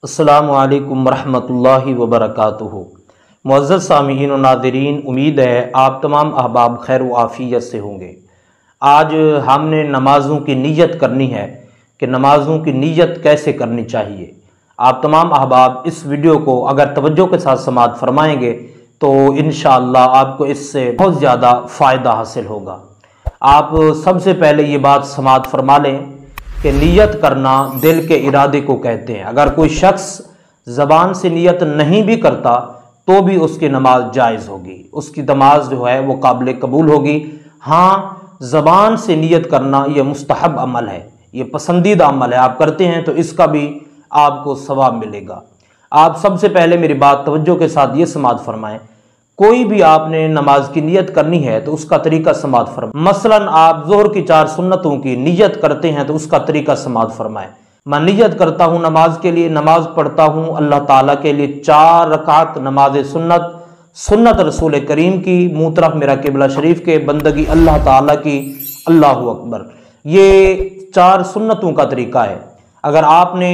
अस्सलामु अलैकुम वरहमतुल्लाहि वबरकातुहू। मुअज़्ज़ज़ सामीईन व नाज़रीन, उम्मीद है आप तमाम अहबाब खैर व आफ़ियत से होंगे। आज हमने नमाज़ों की नीयत करनी है कि नमाज़ों की नीयत कैसे करनी चाहिए। आप तमाम अहबाब इस वीडियो को अगर तवज्जो के साथ समाअत फरमाएंगे तो इंशाअल्लाह आपको इससे बहुत ज़्यादा फ़ायदा हासिल होगा। आप सबसे पहले ये बात समाअत फरमा लें कि नीयत करना दिल के इरादे को कहते हैं। अगर कोई शख्स ज़बान से नीयत नहीं भी करता तो भी उसकी नमाज जायज़ होगी, उसकी नमाज जो है वो काबिल कबूल होगी। हाँ, ज़बान से नीयत करना ये मुस्तहब अमल है, ये पसंदीदा अमल है। आप करते हैं तो इसका भी आपको सवाब मिलेगा। आप सबसे पहले मेरी बात तवज्जो के साथ ये समाअत फरमाएं, कोई भी आपने नमाज की नियत करनी है तो उसका तरीका समाअत फरमाएं। मसलन आप ज़ोहर की 4 सुन्नतों की नियत करते हैं तो उसका तरीका समाअत फरमाएं। मैं नियत करता हूँ नमाज के लिए, नमाज पढ़ता हूँ अल्लाह ताला के लिए 4 रकात नमाज सुन्नत रसूल करीम की, मुँह तरफ मेरा किबला शरीफ के, बंदगी अल्लाह ताला की, अल्लाहु अकबर। ये 4 सुन्नतों का तरीका है। अगर आपने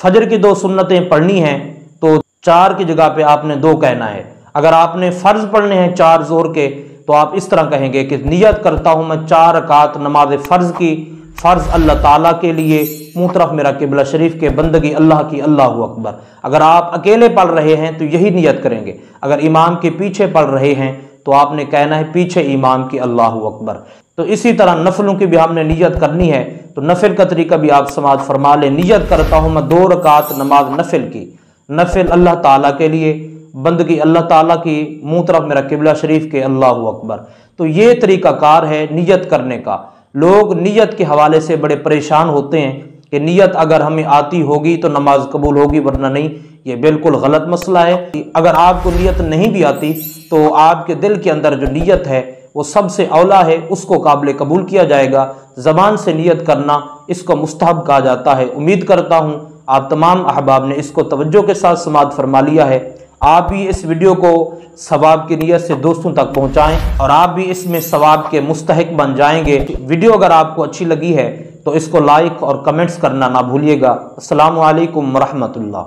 फजर की 2 सुन्नतें पढ़नी हैं तो 4 की जगह पे आपने 2 कहना है। अगर आपने फ़र्ज़ पढ़ने हैं 4 ज़ोहर के तो आप इस तरह कहेंगे कि नियत करता हूँ मैं 4 रकात नमाज फ़र्ज़ की, फ़र्ज़ अल्लाह ताला के लिए, मुँह तरफ मेरा किबला शरीफ के, बंदगी अल्लाह की, अल्लाहु अकबर। अगर आप अकेले पढ़ रहे हैं तो यही नियत करेंगे। अगर इमाम के पीछे पढ़ रहे हैं तो आपने कहना है पीछे इमाम की, अल्लाहु अकबर। तो इसी तरह नफलों की भी हमने नियत करनी है तो नफिल का तरीका भी आप समाअत फरमा लें। नियत करता हूँ मैं 2 रकात नमाज नफिल की, नफिल अल्लाह ताला के लिए, बंदगी अल्लाह ताला की, मुँह तरफ मेरा किबला शरीफ के, अल्लाहु अकबर। तो ये तरीक़ाकार है नियत करने का। लोग नियत के हवाले से बड़े परेशान होते हैं कि नियत अगर हमें आती होगी तो नमाज कबूल होगी वरना नहीं। ये बिल्कुल गलत मसला है। अगर आपको नियत नहीं भी आती तो आपके दिल के अंदर जो नियत है वो सबसे औला है, उसको काबिल कबूल किया जाएगा। ज़बान से नियत करना इसको मुस्तहब कहा जाता है। उम्मीद करता हूँ आप तमाम अहबाब ने इसको तवज्जो के साथ समाअत फरमा लिया है। आप भी इस वीडियो को सवाब की नियत से दोस्तों तक पहुंचाएं और आप भी इसमें सवाब के मुस्तहिक बन जाएंगे। वीडियो अगर आपको अच्छी लगी है तो इसको लाइक और कमेंट्स करना ना भूलिएगा। अस्सलामु अलैकुम वरहमतुल्लाह।